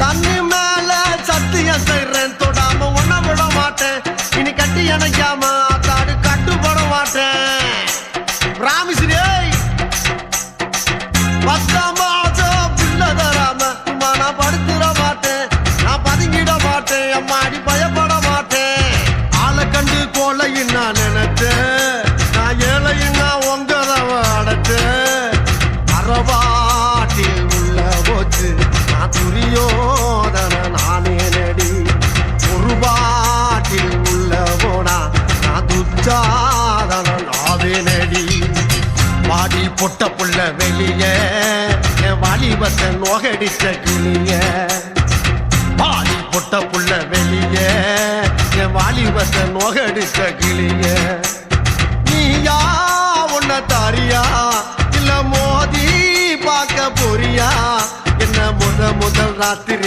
தண்ணி மேல சத்தியம் செய்றேன், தொடாம ஒன்ன விட மாட்டேன். இனி கட்டி அணைக்காம அத்தாடு கட்டுப்பட மாட்டேன். ராமிஸ்ரீ 10 மாசம் பிள்ளை தராம சும்மா நான் படுத்துட மாட்டேன். நான் பதுங்கிட மாட்டேன், அம்மாடி பயப்பட மாட்டேன். ஆளை கண்டு கோலையும் நான் நினைச்சேன், நான் ஏழையும் நான் உங்கதவ அடைச்சேன். அறவாட்டில் உள்ள போச்சு நான் துரியோதன நானே நடி. ஒரு பாட்டில் உள்ள போனா நான் துச்சாதன நாவே நடி. வாடி பொட்ட புள்ள வெளிய என் வாலிபத்தை நோகடிச்ச கிளிய. வாடி பொட்ட புள்ள வெளிய என் வாலிபத்தை நோகடிச்ச கிளிய. நீயா உன்ன தாரியா இல்ல மோதி பார்க்க போறியா? என்ன முதல் ராத்திரி